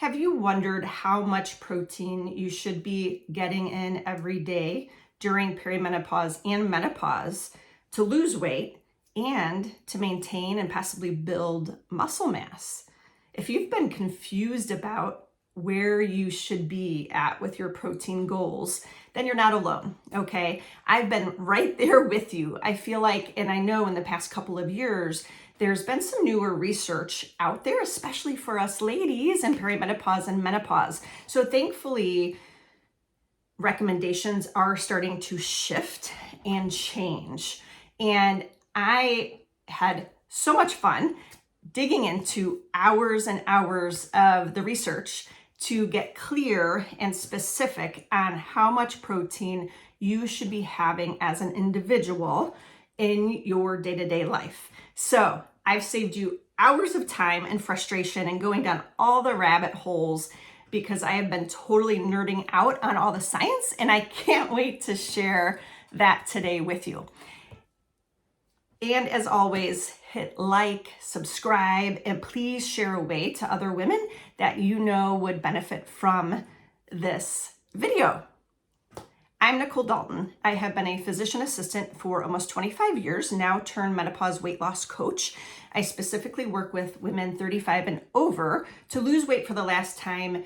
Have you wondered how much protein you should be getting in every day during perimenopause and menopause to lose weight and to maintain and possibly build muscle mass? If you've been confused about where you should be at with your protein goals, then you're not alone, okay? I've been right there with you. I feel like, and I know in the past couple of years, there's been some newer research out there, especially for us ladies in perimenopause and menopause. So thankfully, recommendations are starting to shift and change. And I had so much fun digging into hours and hours of the research to get clear and specific on how much protein you should be having as an individual in your day-to-day life. So I've saved you hours of time and frustration and going down all the rabbit holes because I have been totally nerding out on all the science, and I can't wait to share that today with you. And as always, hit like, subscribe, and please share away to other women that you know would benefit from this video. I'm Nicole Dalton. I have been a physician assistant for almost 25 years, now turned menopause weight loss coach. I specifically work with women 35 and over to lose weight for the last time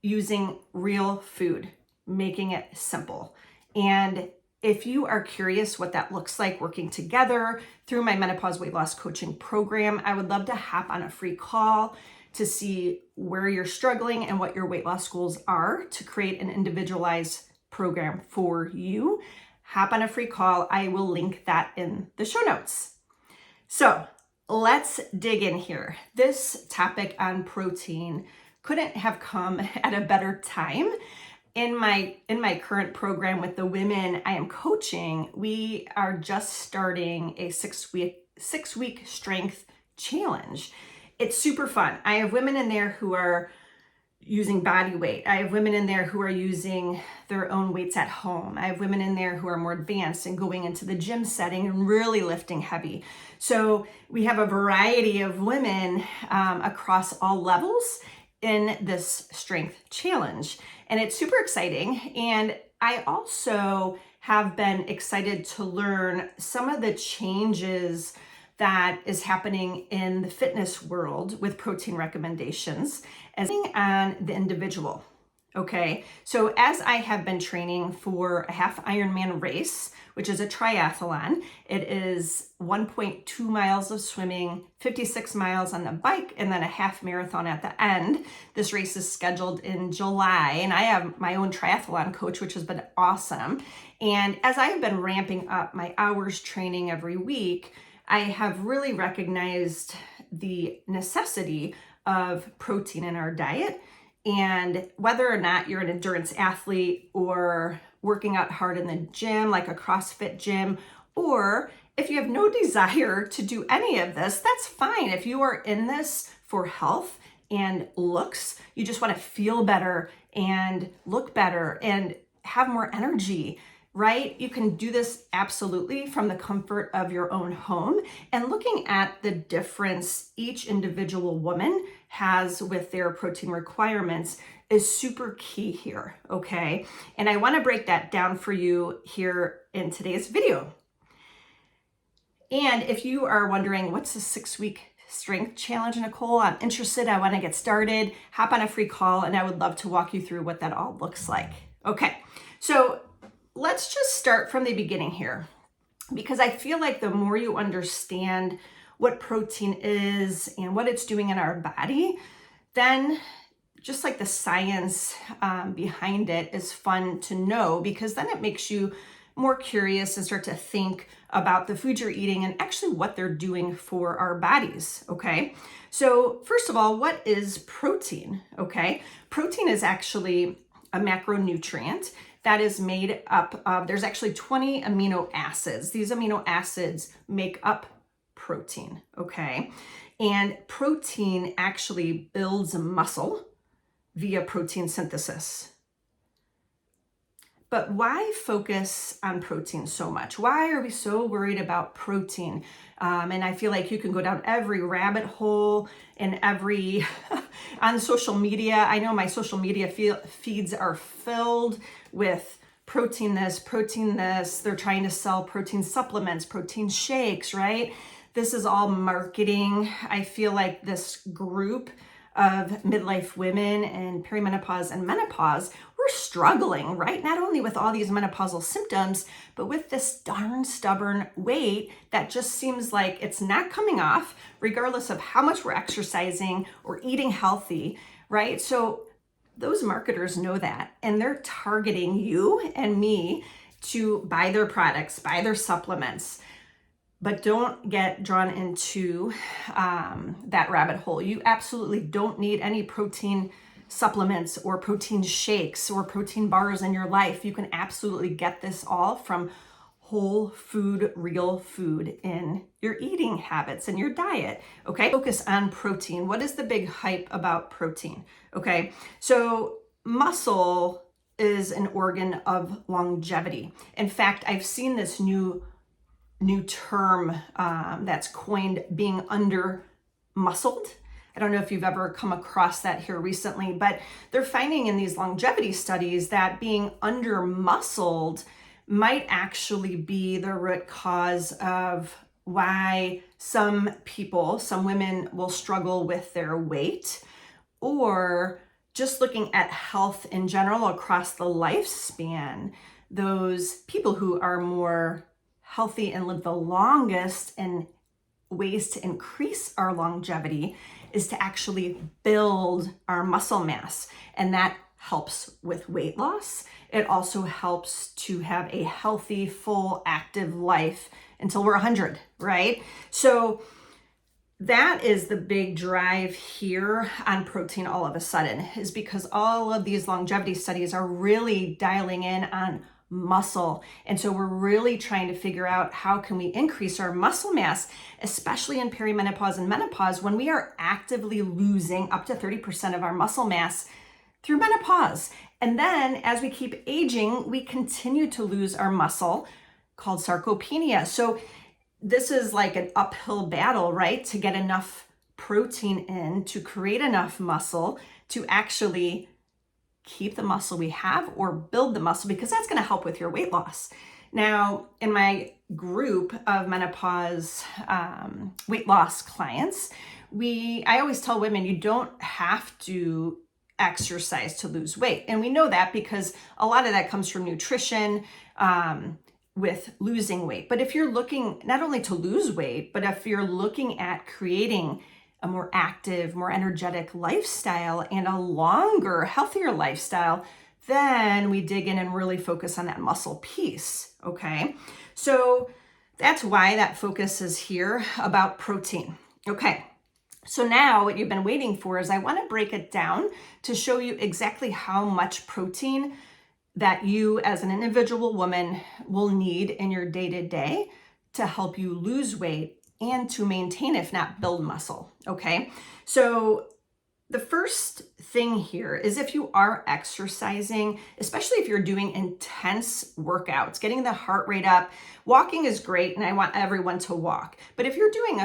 using real food, making it simple. And if you are curious what that looks like working together through my menopause weight loss coaching program, I would love to hop on a free call to see where you're struggling and what your weight loss goals are to create an individualized program for you. Hop on a free call. I will link that in the show notes. So let's dig in here. This topic on protein couldn't have come at a better time. In my current program with the women I am coaching, we are just starting a six week strength challenge. It's super fun. I have women in there who are using body weight. I have women in there who are using their own weights at home. I have women in there who are more advanced and going into the gym setting and really lifting heavy. So we have a variety of women across all levels in this strength challenge. And it's super exciting. And I also have been excited to learn some of the changes that is happening in the fitness world with protein recommendations as on the individual. Okay, so as I have been training for a half Ironman race, which is a triathlon, it is 1.2 miles of swimming, 56 miles on the bike, and then a half marathon at the end. This race is scheduled in July, and I have my own triathlon coach, which has been awesome. And as I have been ramping up my hours training every week, I have really recognized the necessity of protein in our diet. And whether or not you're an endurance athlete or working out hard in the gym, like a CrossFit gym, or if you have no desire to do any of this, that's fine. If you are in this for health and looks, you just want to feel better and look better and have more energy, right? You can do this absolutely from the comfort of your own home and looking at the difference each individual woman has with their protein requirements is super key here, okay? And I want to break that down for you here in today's video. And if you are wondering, what's the 6-week strength challenge, Nicole? I'm interested, I want to get started. Hop on a free call and I would love to walk you through what that all looks like. Okay, so let's just start from the beginning here, because I feel like the more you understand what protein is and what it's doing in our body, then just like the science behind it is fun to know, because then it makes you more curious and start to think about the food you're eating and actually what they're doing for our bodies, okay? So first of all, what is protein, okay? Protein is actually a macronutrient that is made up of, there's actually 20 amino acids. These amino acids make up protein, okay? And protein actually builds muscle via protein synthesis. But why focus on protein so much? Why are we so worried about protein? And I feel like you can go down every rabbit hole and every on social media. I know my social media feeds are filled with protein this, protein this. They're trying to sell protein supplements, protein shakes, right? This is all marketing. I feel like this group of midlife women and perimenopause and menopause, we're struggling, right? Not only with all these menopausal symptoms, but with this darn stubborn weight that just seems like it's not coming off, regardless of how much we're exercising or eating healthy, right? So those marketers know that, and they're targeting you and me to buy their products, buy their supplements. But don't get drawn into that rabbit hole. You absolutely don't need any protein supplements or protein shakes or protein bars in your life. You can absolutely get this all from whole food, real food in your eating habits and your diet, okay? Focus on protein. What is the big hype about protein, okay? So muscle is an organ of longevity. In fact, I've seen this new term that's coined, being under muscled. I don't know if you've ever come across that here recently, but they're finding in these longevity studies that being under muscled might actually be the root cause of why some people, some women will struggle with their weight, or just looking at health in general across the lifespan. Those people who are more healthy and live the longest, and ways to increase our longevity is to actually build our muscle mass. And that helps with weight loss. It also helps to have a healthy, full, active life until we're 100, right? So that is the big drive here on protein all of a sudden, is because all of these longevity studies are really dialing in on muscle. And so we're really trying to figure out how can we increase our muscle mass, especially in perimenopause and menopause, when we are actively losing up to 30% of our muscle mass through menopause. And then as we keep aging, we continue to lose our muscle, called sarcopenia. So this is like an uphill battle, right? To get enough protein in, to create enough muscle, to actually keep the muscle we have or build the muscle, because that's going to help with your weight loss. Now, in my group of menopause weight loss clients, I always tell women you don't have to exercise to lose weight. And we know that because a lot of that comes from nutrition, with losing weight. But if you're looking not only to lose weight, but if you're looking at creating a more active, more energetic lifestyle and a longer, healthier lifestyle, then we dig in and really focus on that muscle piece, okay? So that's why that focus is here about protein. Okay, so now what you've been waiting for is I want to break it down to show you exactly how much protein that you as an individual woman will need in your day-to-day to help you lose weight and to maintain, if not build muscle, okay? So the first thing here is if you are exercising, especially if you're doing intense workouts, getting the heart rate up, walking is great, and I want everyone to walk. But if you're doing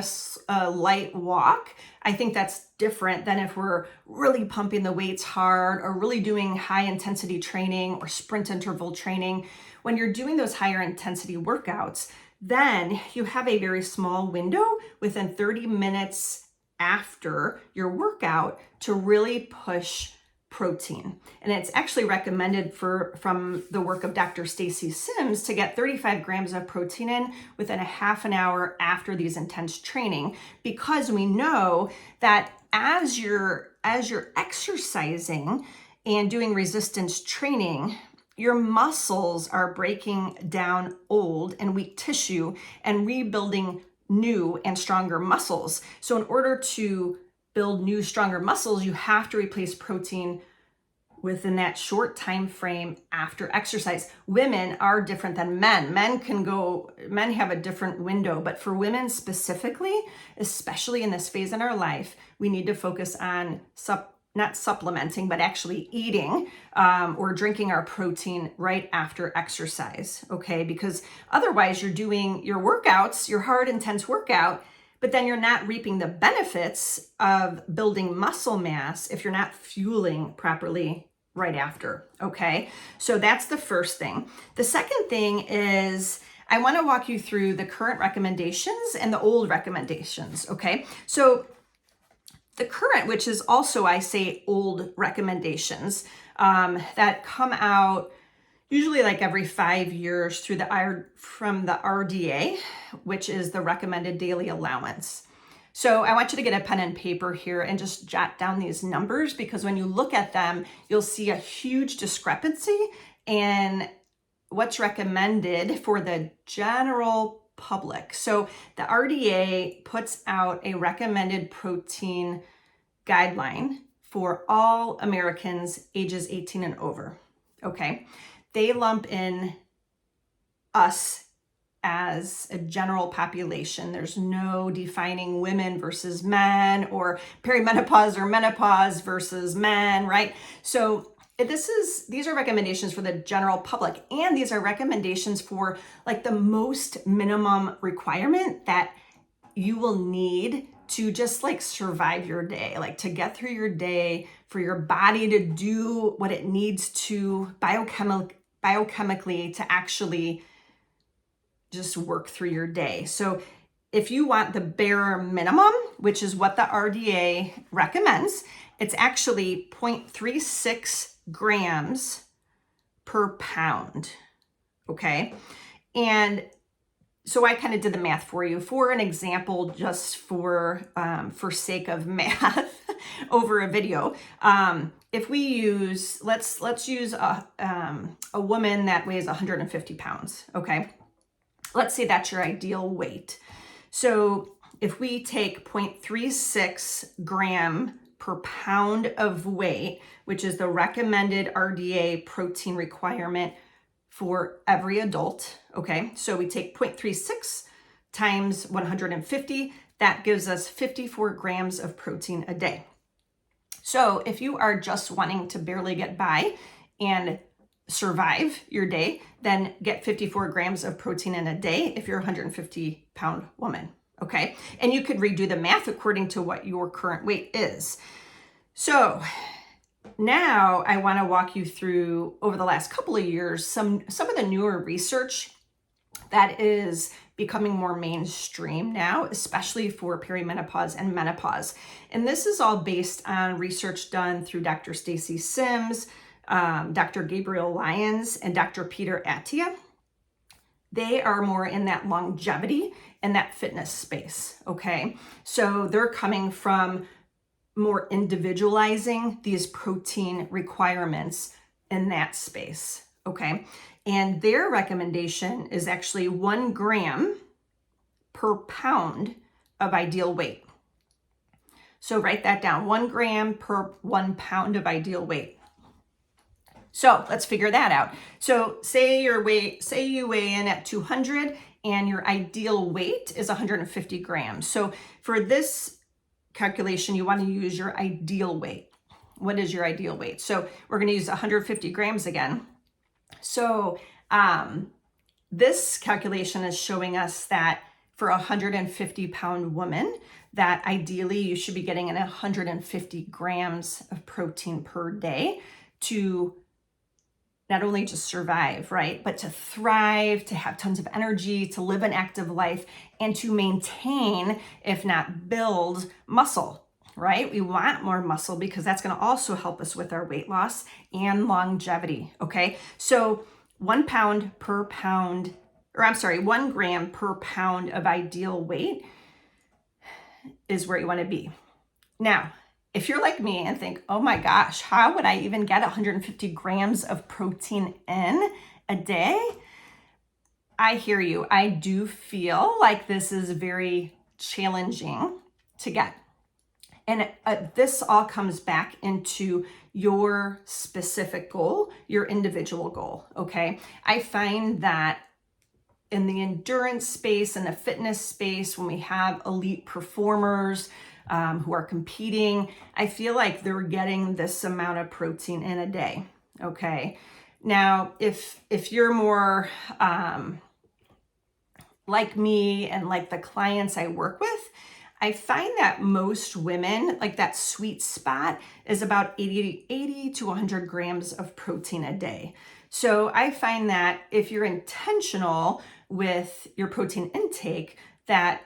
a light walk, I think that's different than if we're really pumping the weights hard or really doing high intensity training or sprint interval training. When you're doing those higher intensity workouts, then you have a very small window within 30 minutes after your workout to really push protein. And it's actually recommended from the work of Dr. Stacy Sims to get 35 grams of protein in within a half an hour after these intense training, because we know that as you're exercising and doing resistance training, your muscles are breaking down old and weak tissue and rebuilding new and stronger muscles. So in order to build new, stronger muscles, you have to replace protein within that short time frame after exercise. Women are different than men. Men have a different window, but for women specifically, especially in this phase in our life, we need to focus on not supplementing, but actually eating or drinking our protein right after exercise, okay? Because otherwise you're doing your workouts, your hard, intense workout, but then you're not reaping the benefits of building muscle mass if you're not fueling properly right after, okay? So that's the first thing. The second thing is I want to walk you through the current recommendations and the old recommendations, okay? So the current, which is also, I say, old recommendations that come out usually like every 5 years through from the RDA, which is the recommended daily allowance. So I want you to get a pen and paper here and just jot down these numbers, because when you look at them, you'll see a huge discrepancy in what's recommended for the general public. So the RDA puts out a recommended protein guideline for all Americans ages 18 and over, okay? They lump in us as a general population. There's no defining women versus men or perimenopause or menopause versus men, right? So these are recommendations for the general public, and these are recommendations for like the most minimum requirement that you will need to just like survive your day, like to get through your day, for your body to do what it needs to biochemically to actually just work through your day. So if you want the bare minimum, which is what the RDA recommends, it's actually 0.36 grams per pound, okay? And so I kind of did the math for you. For an example, just for sake of math over a video, if we use, let's use a woman that weighs 150 pounds, okay? Let's say that's your ideal weight. So if we take 0.36 gram per pound of weight, which is the recommended RDA protein requirement for every adult, okay? So we take 0.36 times 150, that gives us 54 grams of protein a day. So if you are just wanting to barely get by and survive your day, then get 54 grams of protein in a day if you're a 150 pound woman, okay? And you could redo the math according to what your current weight is. So now I want to walk you through, over the last couple of years, some of the newer research that is becoming more mainstream now, especially for perimenopause and menopause. And this is all based on research done through Dr. Stacy Sims, Dr. Gabriel Lyons, and Dr. Peter Attia. They are more in that longevity and that fitness space, okay? So they're coming from more individualizing these protein requirements in that space, okay? And their recommendation is actually 1 gram per pound of ideal weight. So write that down, 1 gram per 1 pound of ideal weight. So let's figure that out. So say you weigh in at 200 and your ideal weight is 150 grams. So for this calculation, you want to use your ideal weight. What is your ideal weight? So we're going to use 150 grams again. So this calculation is showing us that for a 150 pound woman, that ideally you should be getting in 150 grams of protein per day to not only just survive, right, but to thrive, to have tons of energy, to live an active life, and to maintain, if not build, muscle, right? We want more muscle because that's going to also help us with our weight loss and longevity, okay? So 1 gram per pound of ideal weight is where you want to be. Now, if you're like me and think, oh my gosh, how would I even get 150 grams of protein in a day? I hear you. I do feel like this is very challenging to get. And this all comes back into your specific goal, your individual goal, okay? I find that in the endurance space and the fitness space, when we have elite performers, who are competing, I feel like they're getting this amount of protein in a day. Okay. Now, if you're more like me and like the clients I work with, I find that most women, like that sweet spot is about 80 to 100 grams of protein a day. So I find that if you're intentional with your protein intake, that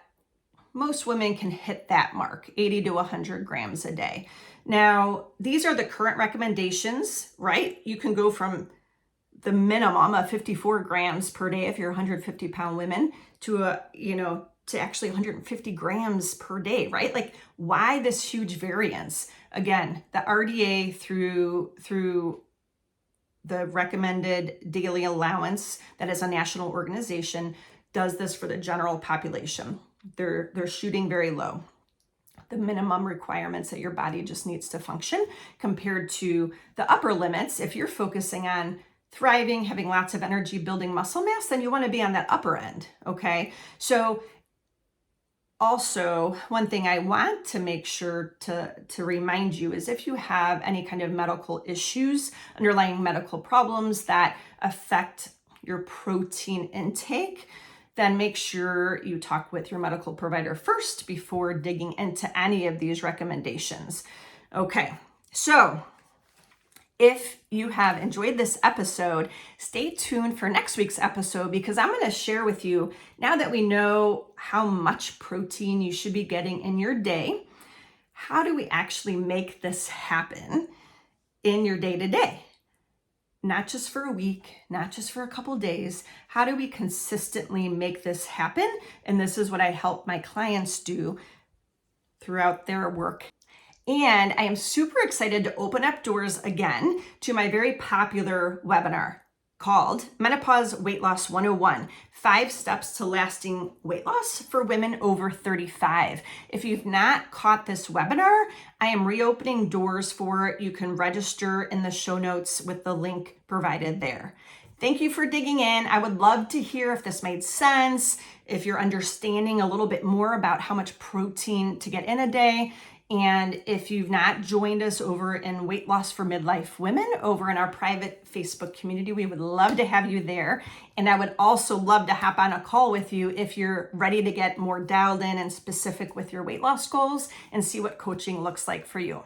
most women can hit that mark, 80 to 100 grams a day. Now, these are the current recommendations, right? You can go from the minimum of 54 grams per day if you're 150-pound women to to actually 150 grams per day, right? Like, why this huge variance? Again, the RDA through the recommended daily allowance, that is a national organization, does this for the general population. They're shooting very low. The minimum requirements that your body just needs to function, compared to the upper limits. If you're focusing on thriving, having lots of energy, building muscle mass, then you want to be on that upper end. Okay. So also, one thing I want to make sure to remind you is, if you have any kind of medical issues, underlying medical problems that affect your protein intake, then make sure you talk with your medical provider first before digging into any of these recommendations. Okay, so if you have enjoyed this episode, stay tuned for next week's episode, because I'm going to share with you, now that we know how much protein you should be getting in your day, how do we actually make this happen in your day-to-day? Not just for a week, not just for a couple days. How do we consistently make this happen? And this is what I help my clients do throughout their work. And I am super excited to open up doors again to my very popular webinar called Menopause Weight Loss 101, 5 Steps to Lasting Weight Loss for Women Over 35. If you've not caught this webinar, I am reopening doors for it. You can register in the show notes with the link provided there. Thank you for digging in. I would love to hear if this made sense, if you're understanding a little bit more about how much protein to get in a day. And if you've not joined us over in Weight Loss for Midlife Women over in our private Facebook community, we would love to have you there. And I would also love to hop on a call with you if you're ready to get more dialed in and specific with your weight loss goals and see what coaching looks like for you.